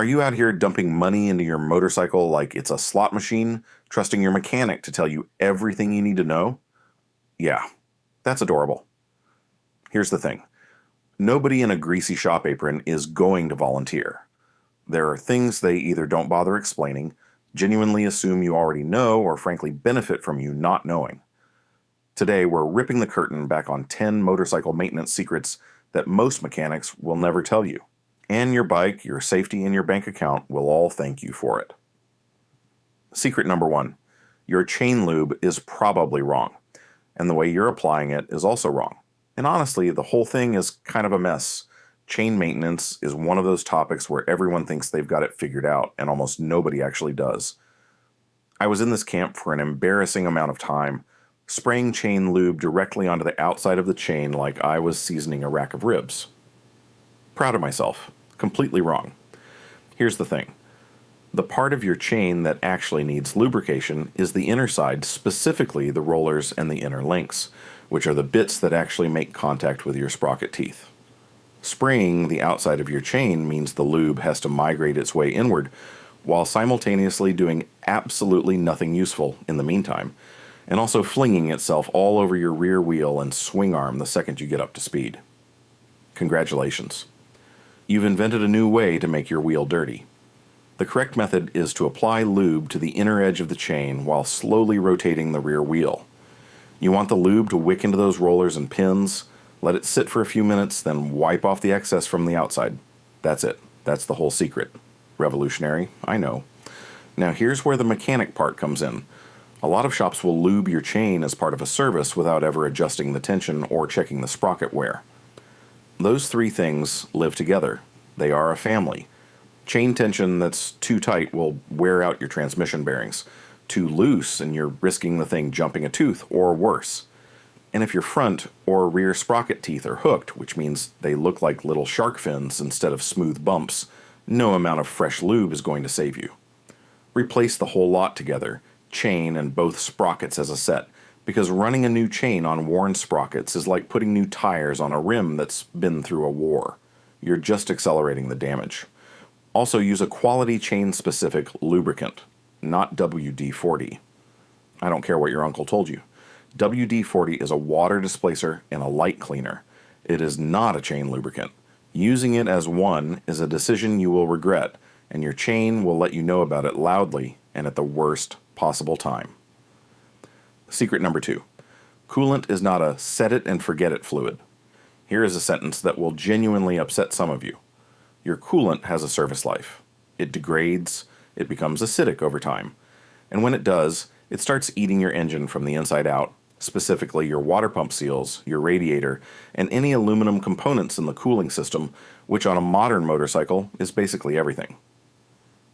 Are you out here dumping money into your motorcycle like it's a slot machine, trusting your mechanic to tell you everything you need to know? Yeah, that's adorable. Here's the thing. Nobody in a greasy shop apron is going to volunteer. There are things they either don't bother explaining, genuinely assume you already know, or frankly benefit from you not knowing. Today, we're ripping the curtain back on 10 motorcycle maintenance secrets that most mechanics will never tell you. And your bike, your safety, and your bank account will all thank you for it. Secret number 1. Your chain lube is probably wrong, and the way you're applying it is also wrong. And honestly, the whole thing is kind of a mess. Chain maintenance is one of those topics where everyone thinks they've got it figured out, and almost nobody actually does. I was in this camp for an embarrassing amount of time, spraying chain lube directly onto the outside of the chain like I was seasoning a rack of ribs. Proud of myself. Completely wrong. Here's the thing. The part of your chain that actually needs lubrication is the inner side, specifically the rollers and the inner links, which are the bits that actually make contact with your sprocket teeth. Spraying the outside of your chain means the lube has to migrate its way inward, while simultaneously doing absolutely nothing useful in the meantime, and also flinging itself all over your rear wheel and swing arm the second you get up to speed. Congratulations. You've invented a new way to make your wheel dirty. The correct method is to apply lube to the inner edge of the chain while slowly rotating the rear wheel. You want the lube to wick into those rollers and pins, let it sit for a few minutes, then wipe off the excess from the outside. That's it. That's the whole secret. Revolutionary, I know. Now here's where the mechanic part comes in. A lot of shops will lube your chain as part of a service without ever adjusting the tension or checking the sprocket wear. Those three things live together. They are a family. Chain tension that's too tight will wear out your transmission bearings. Too loose and you're risking the thing jumping a tooth or worse. And if your front or rear sprocket teeth are hooked, which means they look like little shark fins instead of smooth bumps, no amount of fresh lube is going to save you. Replace the whole lot together, chain and both sprockets as a set, because running a new chain on worn sprockets is like putting new tires on a rim that's been through a war. You're just accelerating the damage. Also use a quality chain-specific lubricant, not WD-40. I don't care what your uncle told you. WD-40 is a water displacer and a light cleaner. It is not a chain lubricant. Using it as one is a decision you will regret, and your chain will let you know about it loudly and at the worst possible time. Secret number 2. Coolant is not a set-it-and-forget-it fluid. Here is a sentence that will genuinely upset some of you. Your coolant has a service life. It degrades, it becomes acidic over time, and when it does, it starts eating your engine from the inside out, specifically your water pump seals, your radiator, and any aluminum components in the cooling system, which on a modern motorcycle is basically everything.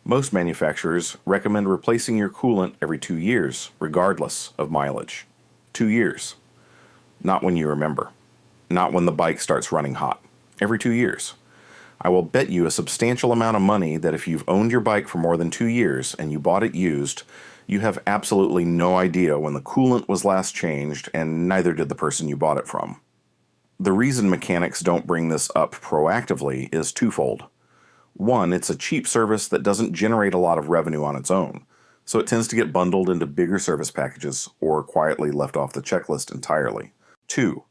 Most manufacturers recommend replacing your coolant every 2 years, regardless of mileage. 2 years. Not when you remember. Not when the bike starts running hot. Every 2 years. I will bet you a substantial amount of money that if you've owned your bike for more than 2 years and you bought it used, you have absolutely no idea when the coolant was last changed, and neither did the person you bought it from. The reason mechanics don't bring this up proactively is twofold. One, it's a cheap service that doesn't generate a lot of revenue on its own, so it tends to get bundled into bigger service packages or quietly left off the checklist entirely. 2,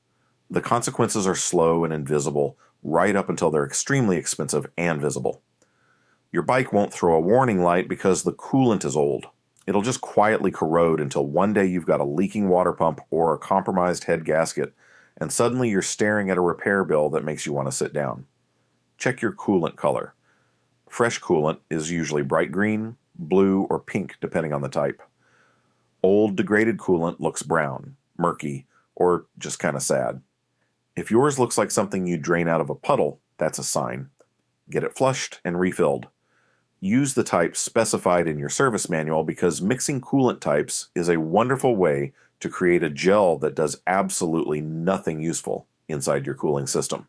the consequences are slow and invisible right up until they're extremely expensive and visible. Your bike won't throw a warning light because the coolant is old. It'll just quietly corrode until one day you've got a leaking water pump or a compromised head gasket, and suddenly you're staring at a repair bill that makes you want to sit down. Check your coolant color. Fresh coolant is usually bright green, blue, or pink depending on the type. Old, degraded coolant looks brown, murky, or just kind of sad. If yours looks like something you drain out of a puddle, that's a sign. Get it flushed and refilled. Use the type specified in your service manual because mixing coolant types is a wonderful way to create a gel that does absolutely nothing useful inside your cooling system.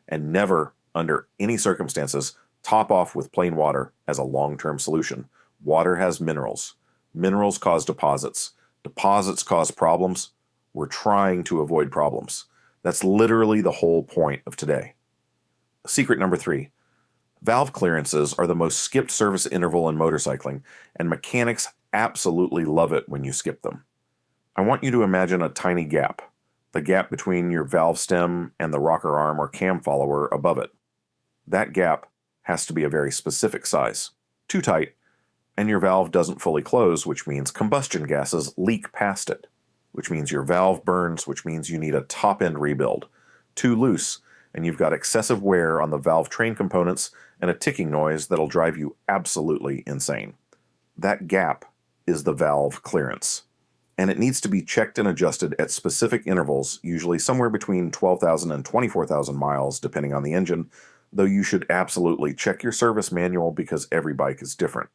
And never, under any circumstances, top off with plain water as a long-term solution. Water has minerals. Minerals cause deposits. Deposits cause problems. We're trying to avoid problems. That's literally the whole point of today. Secret number 3. Valve clearances are the most skipped service interval in motorcycling, and mechanics absolutely love it when you skip them. I want you to imagine a tiny gap, the gap between your valve stem and the rocker arm or cam follower above it. That gap has to be a very specific size. Too tight, and your valve doesn't fully close, which means combustion gases leak past it, which means your valve burns, which means you need a top-end rebuild. Too loose, and you've got excessive wear on the valve train components and a ticking noise that'll drive you absolutely insane. That gap is the valve clearance, and it needs to be checked and adjusted at specific intervals, usually somewhere between 12,000 and 24,000 miles, depending on the engine, though you should absolutely check your service manual because every bike is different.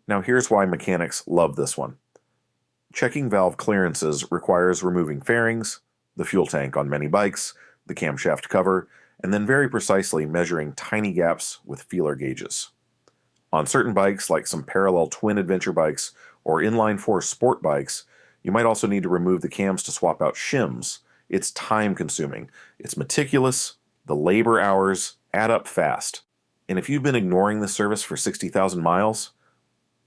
Now here's why mechanics love this one. Checking valve clearances requires removing fairings, the fuel tank on many bikes, the camshaft cover, and then very precisely measuring tiny gaps with feeler gauges. On certain bikes, like some parallel twin adventure bikes or inline-4 sport bikes, you might also need to remove the cams to swap out shims. It's time-consuming. It's meticulous. The labor hours add up fast. And if you've been ignoring this service for 60,000 miles,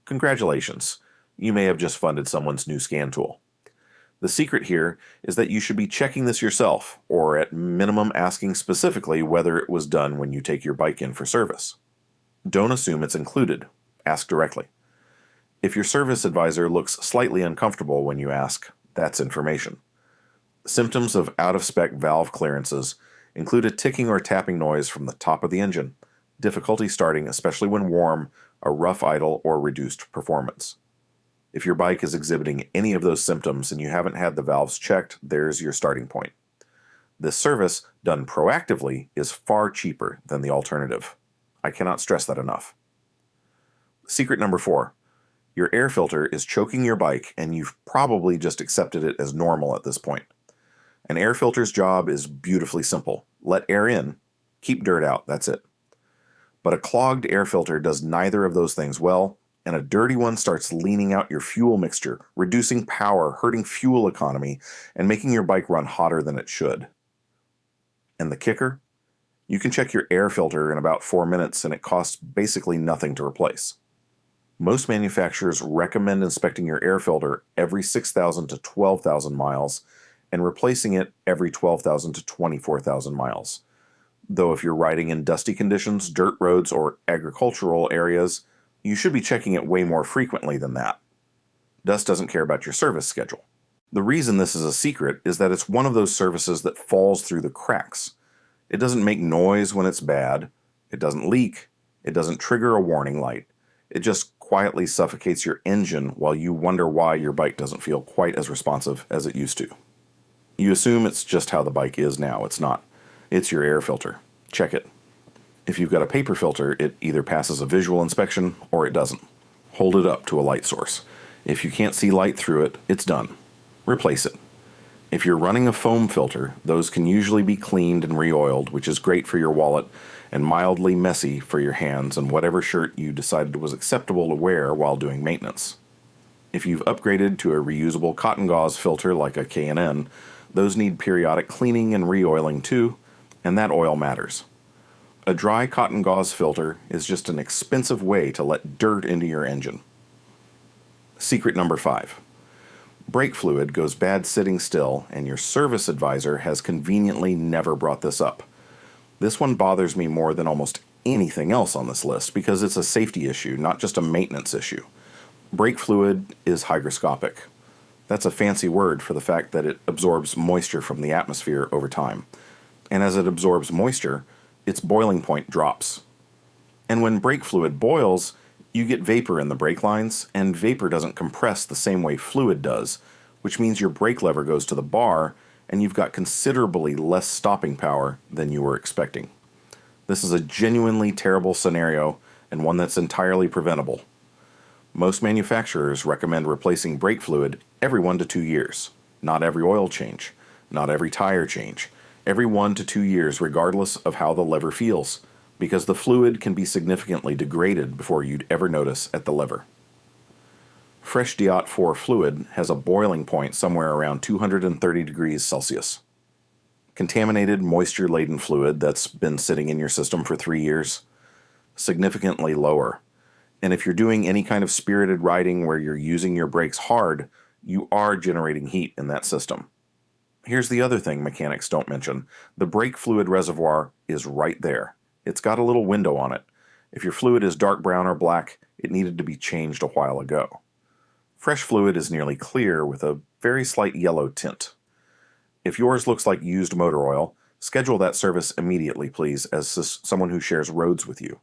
congratulations. You may have just funded someone's new scan tool. The secret here is that you should be checking this yourself, or at minimum asking specifically whether it was done when you take your bike in for service. Don't assume it's included. Ask directly. If your service advisor looks slightly uncomfortable when you ask, that's information. Symptoms of out-of-spec valve clearances include a ticking or tapping noise from the top of the engine, difficulty starting especially when warm, a rough idle, or reduced performance. If your bike is exhibiting any of those symptoms and you haven't had the valves checked, there's your starting point. This service, done proactively, is far cheaper than the alternative. I cannot stress that enough. Secret number 4. Your air filter is choking your bike and you've probably just accepted it as normal at this point. An air filter's job is beautifully simple. Let air in, keep dirt out, that's it. But a clogged air filter does neither of those things well, and a dirty one starts leaning out your fuel mixture, reducing power, hurting fuel economy, and making your bike run hotter than it should. And the kicker? You can check your air filter in about 4 minutes and it costs basically nothing to replace. Most manufacturers recommend inspecting your air filter every 6,000 to 12,000 miles and replacing it every 12,000 to 24,000 miles. Though if you're riding in dusty conditions, dirt roads, or agricultural areas, you should be checking it way more frequently than that. Dust doesn't care about your service schedule. The reason this is a secret is that it's one of those services that falls through the cracks. It doesn't make noise when it's bad, it doesn't leak, it doesn't trigger a warning light. It just quietly suffocates your engine while you wonder why your bike doesn't feel quite as responsive as it used to. You assume it's just how the bike is now. It's not. It's your air filter. Check it. If you've got a paper filter, it either passes a visual inspection or it doesn't. Hold it up to a light source. If you can't see light through it, it's done. Replace it. If you're running a foam filter, those can usually be cleaned and re-oiled, which is great for your wallet and mildly messy for your hands and whatever shirt you decided was acceptable to wear while doing maintenance. If you've upgraded to a reusable cotton gauze filter like a K&N, those need periodic cleaning and re-oiling too, and that oil matters. A dry cotton gauze filter is just an expensive way to let dirt into your engine. Secret number 5. Brake fluid goes bad sitting still, and your service advisor has conveniently never brought this up. This one bothers me more than almost anything else on this list because it's a safety issue, not just a maintenance issue. Brake fluid is hygroscopic. That's a fancy word for the fact that it absorbs moisture from the atmosphere over time. And as it absorbs moisture, its boiling point drops. And when brake fluid boils, you get vapor in the brake lines, and vapor doesn't compress the same way fluid does, which means your brake lever goes to the bar, and you've got considerably less stopping power than you were expecting. This is a genuinely terrible scenario, and one that's entirely preventable. Most manufacturers recommend replacing brake fluid every 1 to 2 years. Not every oil change, not every tire change. Every 1 to 2 years regardless of how the lever feels, because the fluid can be significantly degraded before you'd ever notice at the lever. Fresh Diot 4 fluid has a boiling point somewhere around 230 degrees Celsius. Contaminated, moisture-laden fluid that's been sitting in your system for 3 years, significantly lower. And if you're doing any kind of spirited riding where you're using your brakes hard, you are generating heat in that system. Here's the other thing mechanics don't mention. The brake fluid reservoir is right there. It's got a little window on it. If your fluid is dark brown or black, it needed to be changed a while ago. Fresh fluid is nearly clear with a very slight yellow tint. If yours looks like used motor oil, schedule that service immediately, please, as someone who shares roads with you.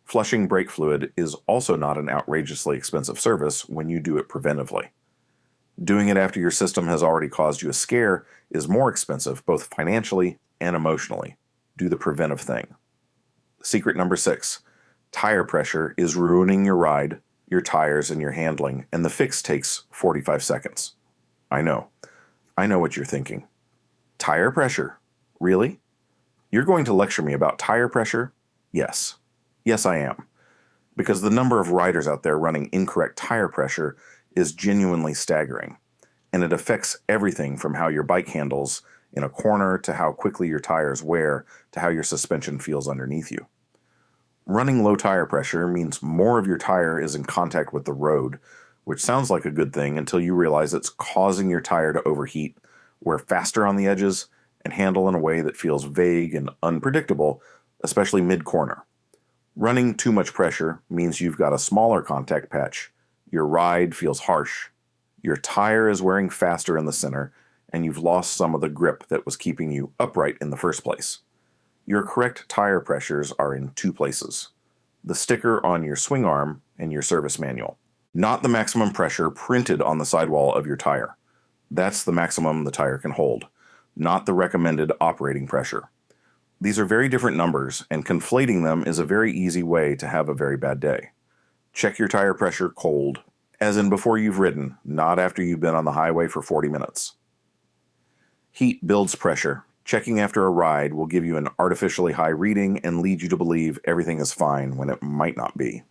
Flushing brake fluid is also not an outrageously expensive service when you do it preventively. Doing it after your system has already caused you a scare is more expensive, both financially and emotionally. Do the preventive thing. Secret number 6. Tire pressure is ruining your ride, your tires, and your handling, and the fix takes 45 seconds. I know what you're thinking. Tire pressure? Really? You're going to lecture me about tire pressure? Yes. Yes, I am. Because the number of riders out there running incorrect tire pressure is genuinely staggering, and it affects everything from how your bike handles in a corner to how quickly your tires wear to how your suspension feels underneath you. Running low tire pressure means more of your tire is in contact with the road, which sounds like a good thing until you realize it's causing your tire to overheat, wear faster on the edges, and handle in a way that feels vague and unpredictable, especially mid-corner. Running too much pressure means you've got a smaller contact patch, your ride feels harsh, your tire is wearing faster in the center, and you've lost some of the grip that was keeping you upright in the first place. Your correct tire pressures are in 2 places: the sticker on your swing arm and your service manual. Not the maximum pressure printed on the sidewall of your tire. That's the maximum the tire can hold, not the recommended operating pressure. These are very different numbers, and conflating them is a very easy way to have a very bad day. Check your tire pressure cold, as in before you've ridden, not after you've been on the highway for 40 minutes. Heat builds pressure. Checking after a ride will give you an artificially high reading and lead you to believe everything is fine when it might not be.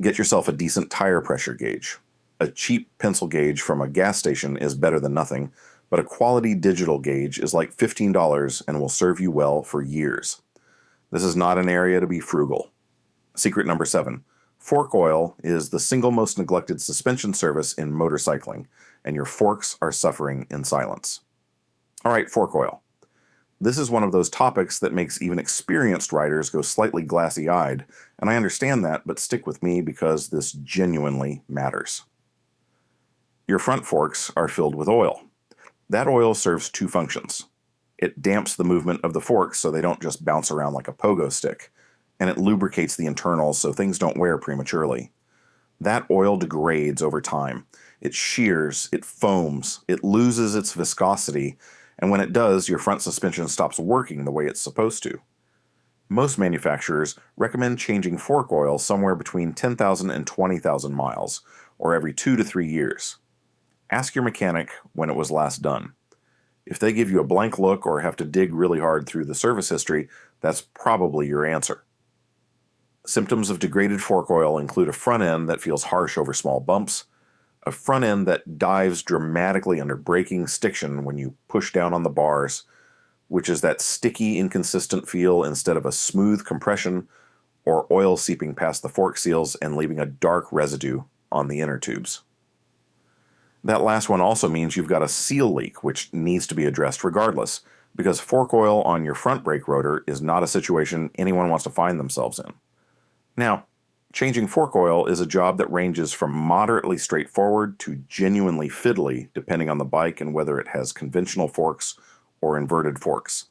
Get yourself a decent tire pressure gauge. A cheap pencil gauge from a gas station is better than nothing, but a quality digital gauge is like $15 and will serve you well for years. This is not an area to be frugal. Secret number 7. Fork oil is the single most neglected suspension service in motorcycling, and your forks are suffering in silence. All right, fork oil. This is one of those topics that makes even experienced riders go slightly glassy-eyed, and I understand that, but stick with me because this genuinely matters. Your front forks are filled with oil. That oil serves 2 functions. It damps the movement of the forks so they don't just bounce around like a pogo stick, and it lubricates the internals so things don't wear prematurely. That oil degrades over time. It shears, it foams, it loses its viscosity, and when it does, your front suspension stops working the way it's supposed to. Most manufacturers recommend changing fork oil somewhere between 10,000 and 20,000 miles, or every 2 to 3 years. Ask your mechanic when it was last done. If they give you a blank look or have to dig really hard through the service history, that's probably your answer. Symptoms of degraded fork oil include a front end that feels harsh over small bumps, a front end that dives dramatically under braking stiction when you push down on the bars, which is that sticky, inconsistent feel instead of a smooth compression, or oil seeping past the fork seals and leaving a dark residue on the inner tubes. That last one also means you've got a seal leak, which needs to be addressed regardless, because fork oil on your front brake rotor is not a situation anyone wants to find themselves in. Now, changing fork oil is a job that ranges from moderately straightforward to genuinely fiddly, depending on the bike and whether it has conventional forks or inverted forks.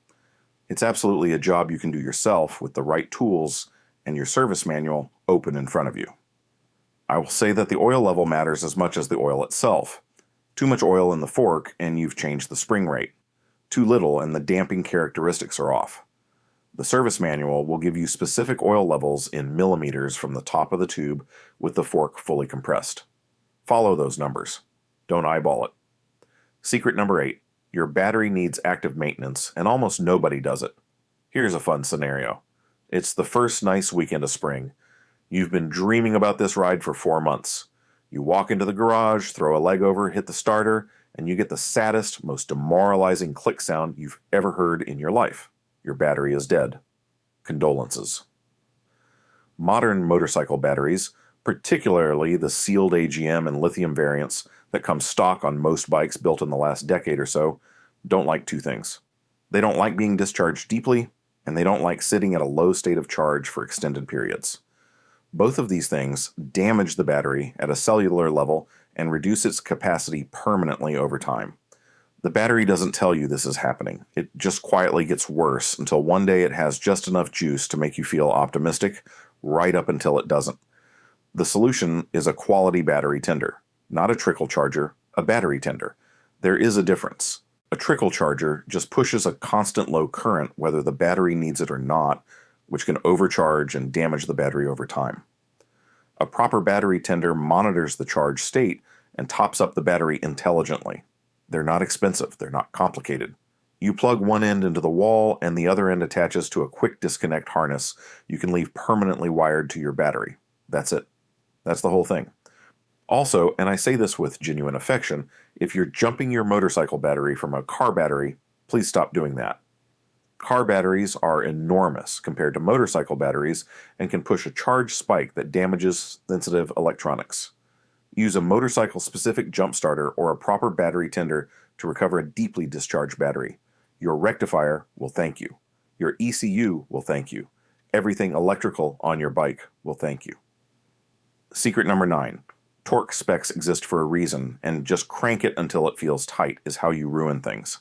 It's absolutely a job you can do yourself with the right tools and your service manual open in front of you. I will say that the oil level matters as much as the oil itself. Too much oil in the fork and you've changed the spring rate. Too little and the damping characteristics are off. The service manual will give you specific oil levels in millimeters from the top of the tube with the fork fully compressed. Follow those numbers. Don't eyeball it. Secret number 8. Your battery needs active maintenance, and almost nobody does it. Here's a fun scenario. It's the first nice weekend of spring. You've been dreaming about this ride for 4 months. You walk into the garage, throw a leg over, hit the starter, and you get the saddest, most demoralizing click sound you've ever heard in your life. Your battery is dead. Condolences. Modern motorcycle batteries, particularly the sealed AGM and lithium variants that come stock on most bikes built in the last decade or so, don't like two things. They don't like being discharged deeply, and they don't like sitting at a low state of charge for extended periods. Both of these things damage the battery at a cellular level and reduce its capacity permanently over time. The battery doesn't tell you this is happening. It just quietly gets worse until one day it has just enough juice to make you feel optimistic, right up until it doesn't. The solution is a quality battery tender, not a trickle charger, a battery tender. There is a difference. A trickle charger just pushes a constant low current whether the battery needs it or not, which can overcharge and damage the battery over time. A proper battery tender monitors the charge state and tops up the battery intelligently. They're not expensive, they're not complicated. You plug one end into the wall and the other end attaches to a quick disconnect harness you can leave permanently wired to your battery. That's it. That's the whole thing. Also, and I say this with genuine affection, if you're jumping your motorcycle battery from a car battery, please stop doing that. Car batteries are enormous compared to motorcycle batteries and can push a charge spike that damages sensitive electronics. Use a motorcycle-specific jump starter or a proper battery tender to recover a deeply discharged battery. Your rectifier will thank you. Your ECU will thank you. Everything electrical on your bike will thank you. Secret number 9. Torque specs exist for a reason, and just crank it until it feels tight is how you ruin things.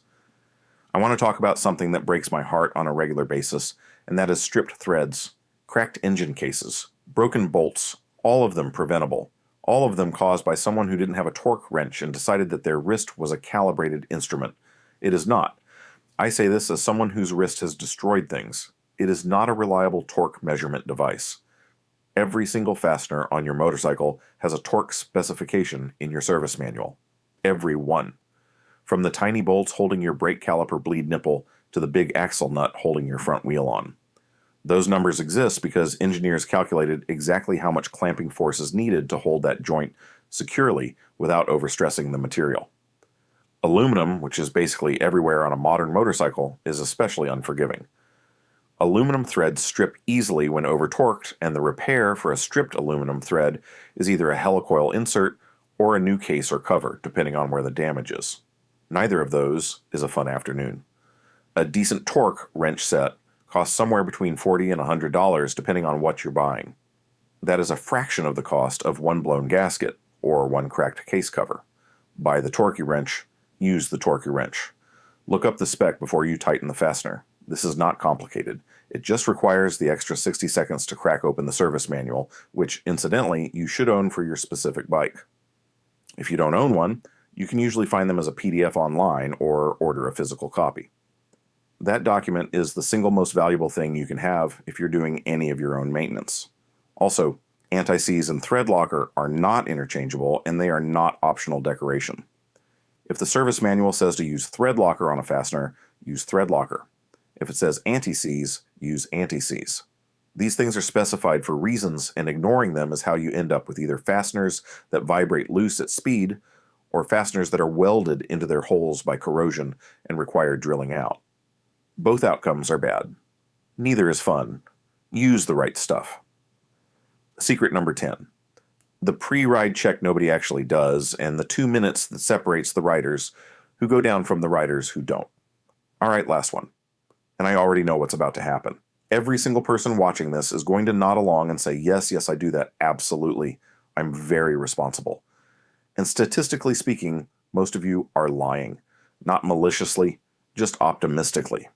I want to talk about something that breaks my heart on a regular basis, and that is stripped threads, cracked engine cases, broken bolts, all of them preventable. All of them caused by someone who didn't have a torque wrench and decided that their wrist was a calibrated instrument. It is not. I say this as someone whose wrist has destroyed things. It is not a reliable torque measurement device. Every single fastener on your motorcycle has a torque specification in your service manual. Every one. From the tiny bolts holding your brake caliper bleed nipple to the big axle nut holding your front wheel on. Those numbers exist because engineers calculated exactly how much clamping force is needed to hold that joint securely without overstressing the material. Aluminum, which is basically everywhere on a modern motorcycle, is especially unforgiving. Aluminum threads strip easily when over-torqued, and the repair for a stripped aluminum thread is either a helicoil insert or a new case or cover, depending on where the damage is. Neither of those is a fun afternoon. A decent torque wrench set costs somewhere between $40 and $100 depending on what you're buying. That is a fraction of the cost of one blown gasket or one cracked case cover. Buy the Torquey wrench, use the Torquey wrench. Look up the spec before you tighten the fastener. This is not complicated. It just requires the extra 60 seconds to crack open the service manual, which, incidentally, you should own for your specific bike. If you don't own one, you can usually find them as a PDF online or order a physical copy. That document is the single most valuable thing you can have if you're doing any of your own maintenance. Also, anti-seize and thread locker are not interchangeable and they are not optional decoration. If the service manual says to use thread locker on a fastener, use thread locker. If it says anti-seize, use anti-seize. These things are specified for reasons, and ignoring them is how you end up with either fasteners that vibrate loose at speed or fasteners that are welded into their holes by corrosion and require drilling out. Both outcomes are bad. Neither is fun. Use the right stuff. Secret number 10. The pre-ride check nobody actually does, and the 2 minutes that separates the riders who go down from the riders who don't. All right, last one. And I already know what's about to happen. Every single person watching this is going to nod along and say, yes, I do that, absolutely. I'm very responsible. And statistically speaking, most of you are lying. Not maliciously, just optimistically.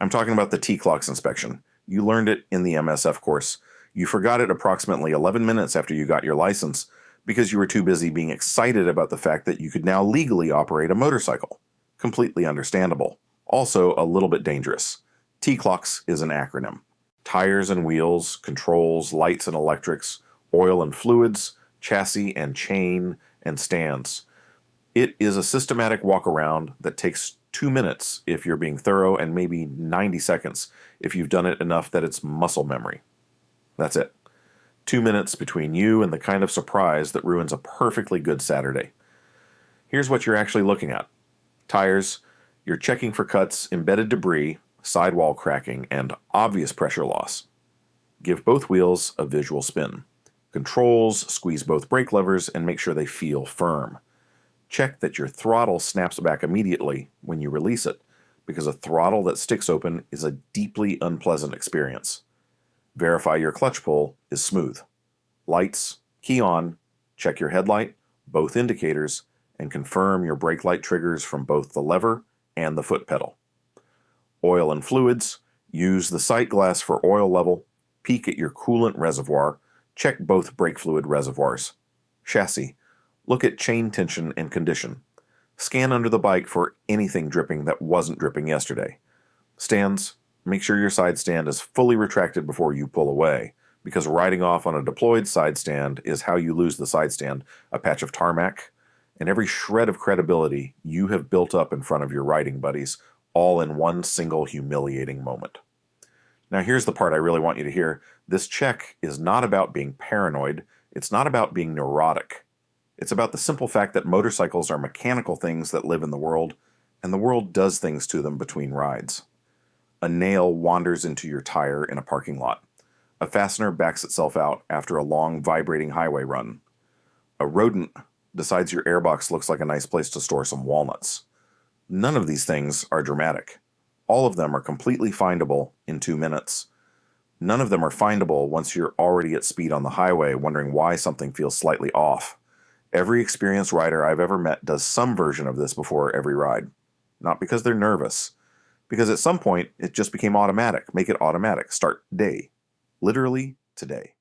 I'm talking about the T-clocks inspection. You learned it in the MSF course. You forgot it approximately 11 minutes after you got your license because you were too busy being excited about the fact that you could now legally operate a motorcycle. Completely understandable. Also a little bit dangerous. T-clocks is an acronym. Tires and wheels, controls, lights and electrics, oil and fluids, chassis and chain, and stands. It is a systematic walk around that takes 2 minutes if you're being thorough and maybe 90 seconds if you've done it enough that it's muscle memory. That's it. 2 minutes between you and the kind of surprise that ruins a perfectly good Saturday. Here's what you're actually looking at. Tires, you're checking for cuts, embedded debris, sidewall cracking, and obvious pressure loss. Give both wheels a visual spin. Controls, squeeze both brake levers and make sure they feel firm. Check that your throttle snaps back immediately when you release it, because a throttle that sticks open is a deeply unpleasant experience. Verify your clutch pull is smooth. Lights, key on, check your headlight, both indicators, and confirm your brake light triggers from both the lever and the foot pedal. Oil and fluids, use the sight glass for oil level, peek at your coolant reservoir, check both brake fluid reservoirs. Chassis, look at chain tension and condition. Scan under the bike for anything dripping that wasn't dripping yesterday. Stands, make sure your side stand is fully retracted before you pull away, because riding off on a deployed side stand is how you lose the side stand, a patch of tarmac, and every shred of credibility you have built up in front of your riding buddies, all in one single humiliating moment. Now here's the part I really want you to hear. This check is not about being paranoid. It's not about being neurotic. It's about the simple fact that motorcycles are mechanical things that live in the world, and the world does things to them between rides. A nail wanders into your tire in a parking lot. A fastener backs itself out after a long, vibrating highway run. A rodent decides your airbox looks like a nice place to store some walnuts. None of these things are dramatic. All of them are completely findable in 2 minutes. None of them are findable once you're already at speed on the highway, wondering why something feels slightly off. Every experienced rider I've ever met does some version of this before every ride. Not because they're nervous. Because at some point, it just became automatic. Make it automatic. Start today. Literally today.